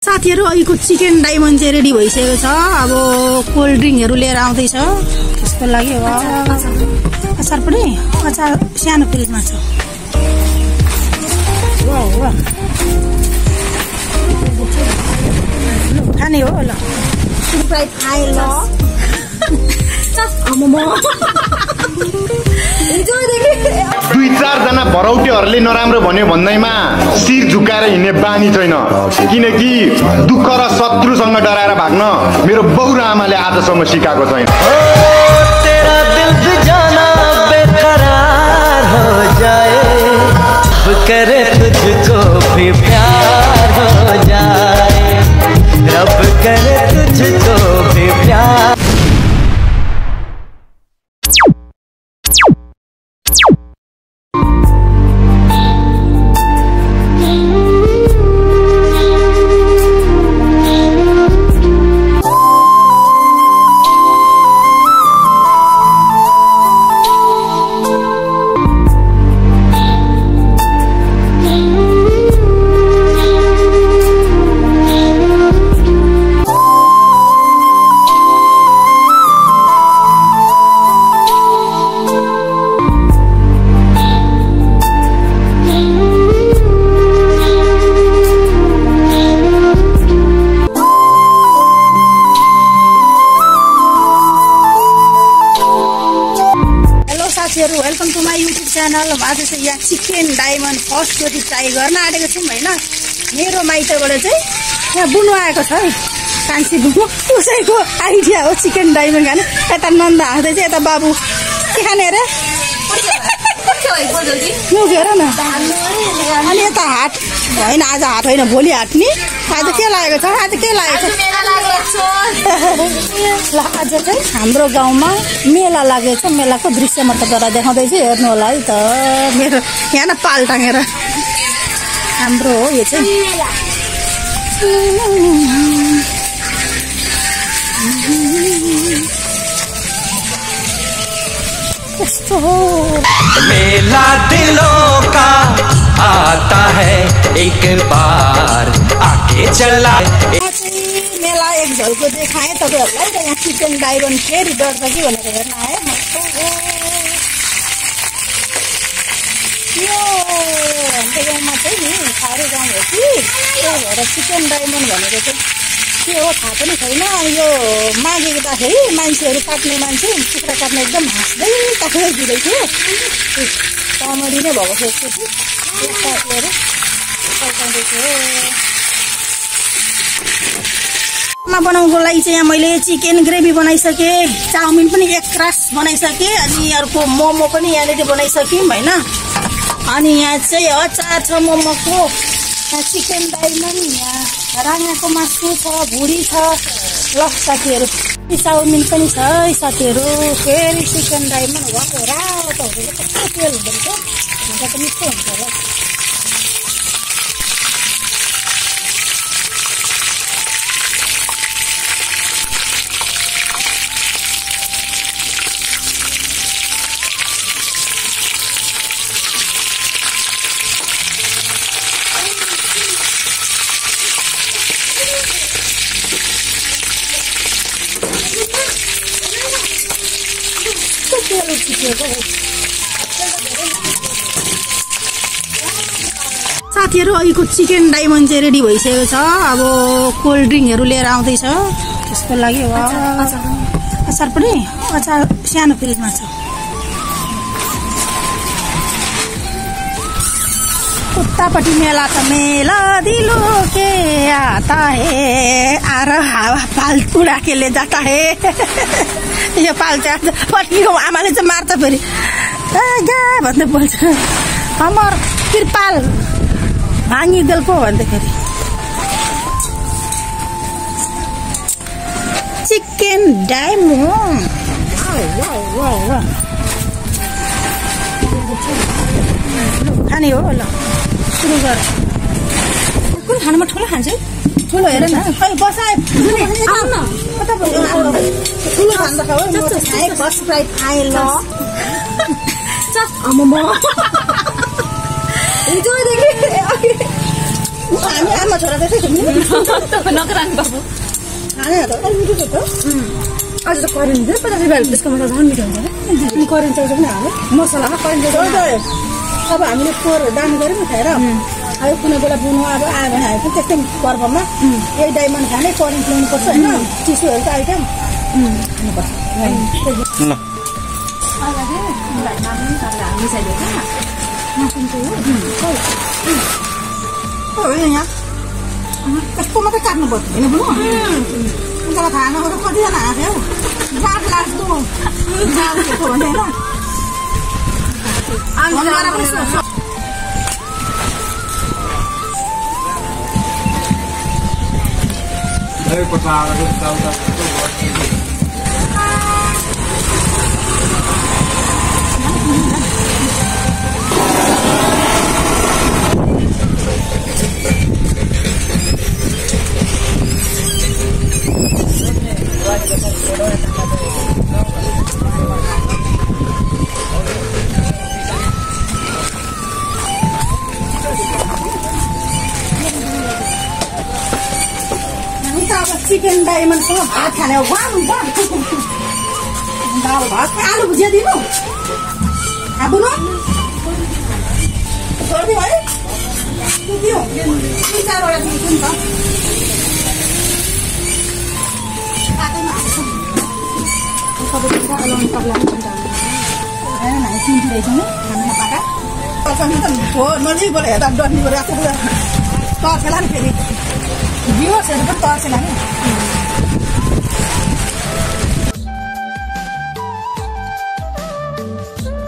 साथीहरु अहिलेको chicken diamond चाहिँ रेडी भइसकेको छ। अब कोल्ड ड्रिङ्कहरु लिएर आउँदैछ। त्यसको लागि अचार पनि अचार सानो फ्रिजमा छ। वाह खाने हो ल स्प्राइट खाए ल दुई चार जना भरौटेहरूले नराम्रो भन्यो भन्दैमा शिर झुकाएर हिँड्ने बानी छैन। किनकि दुःख र शत्रुसँग डराएर भाग्न मेरो बाउ र आमाले आजसम्म सिकाएको छैन। तेरा दिल भी जाना बेकरार हो जाए, रब करे तुझको भी प्यार हो जाए, रब करे तुझको भी प्यार। Welcome to my YouTube channel. आज चाहिँ यहाँ चिकन डायमन्ड फर्स्टचोटि ट्राई गर्न आँटेको छौँ होइन। मेरो माइतबाट चाहिँ यहाँ बुनु आएको छ है, कान्छी बुनु। उसैको आइडिया हो चिकन डायमन्ड खाने। यता नन्द हाँस्दै चाहिँ यता बाबु के खाने अरे हेर न। अनि यता हाट होइन, आज हाट होइन भोलि हाट नि। आज के लागेको छ? आज के लागेको छ? ल आज चाहिँ हाम्रो गाउँमा मेला लागेको छ। मेलाको दृश्य म तपाईँलाई देखाउँदैछु, हेर्नु होला है त। मेरो यहाँ न पाल टाँगेर हाम्रो हो यो चाहिँ। यस्तो हो मेला दिलों का आता है एक बार आके चला। मेला एक झल्को देखाएँ तपाईँहरूलाई। यहाँ चिकन डायमन्ड फेरि डढ्छ कि भनेर हेर्न आयो। यो हाम्रो गाउँमा चाहिँ नि साह्रो गाउँ हो कि, त्यही भएर चिकन डायमन्ड भनेको चाहिँ के हो थाहा पनि छैन। यो मागिँदाखेरि मान्छेहरू काट्ने मान्छे कुखुरा काट्ने एकदम हाँस्दै काट्दै दिँदै थियो। कमेडी नै भएको त्यसपछि साथीहरू पकाउँदै थियो। बनाउनुको लागि चाहिँ यहाँ मैले चिकन ग्रेभी बनाइसकेँ, चाउमिन पनि एक रास बनाइसकेँ, अनि अर्को मोमो पनि यहाँनिर बनाइसक्यौँ होइन। अनि यहाँ चाहिँ अचार छ मोमोको, यहाँ चिकन डायमन्ड, यहाँ राँगाको मासु छ, भुडी छ। ल साथीहरू चाउमिन पनि छ है साथीहरू। फेरि चिकन डायमन्ड भएको रातो हुँदैछ, कस्तो तेल हुँदो रहेछ, खाँदा त मिठो हुन्छ होला। साथीहरू अहिलेको चिकन डायमन्ड चाहिँ रेडी भइसकेको छ। अब कोल्ड ड्रिङ्कहरु लिएर आउँदैछ। त्यसको लागि अचार पनि अचार सानो फ्रिजमा छ। उतापट्टि मेला त मेला दिलो के आता है, आर हावा पाल उड़ा के ले जाता है। यो पाल चाहिँ पट्टिको आमाले चाहिँ मार्छ फेरि गा भन्दै बोल्छ। हमर कृपाल भाङ्गी गल्पो भन्दाखेरि चिकन डायमन्ड खाने हो ल सुरु गर। कुन खानामा ठुलो खान्छ? ठुलो हेर न, खै बसाए ठुलो खान्छ खाऊ। फर्स्ट फ्राइड खाए ल हामी आमा छोरा त्यसै छौँ नि नकरानी बाबु खाना त अलि मिठो छ त अझ त करेन्ट दिन्छ 50 रुपैयाँ त्यसको मतलब झन् मिठो हुन्छ नि करेन्ट चाहिन्छ पनि हाल्नु मसलामा करेन्ट चाहिन्छ अब हामीले पोहोर दामी गऱ्यौँ नि खाएर अब कुनै बेला बुनु अब आयो भने हामी पनि त्यस्तै पर्वमा यही डायमन्ड खाने करेन्ट ल्याउनुपर्छ होइन चिसोहरूको आइटम खानुपर्छ यहाँ कस्तो मात्रै काट्नु पर्छ होइन बुनु उनीहरूलाई थाहा नगरेर कतिजना आएको जाँड लाग्दो भने होइन चिकन डायमन्डसँग भात खाने हो दाल भात आलु भुजिया दिनु बुनु छोडिदिउँ है दिउँ 3-4वटा दिन्छु नि त हामी चिन्ती रहेछौँ खाना पाका हो नजिकबाट हेर्दा डर्नी गरेर तर्सेला नि फेरि भ्युवर्सहरू पनि तर्सेला नि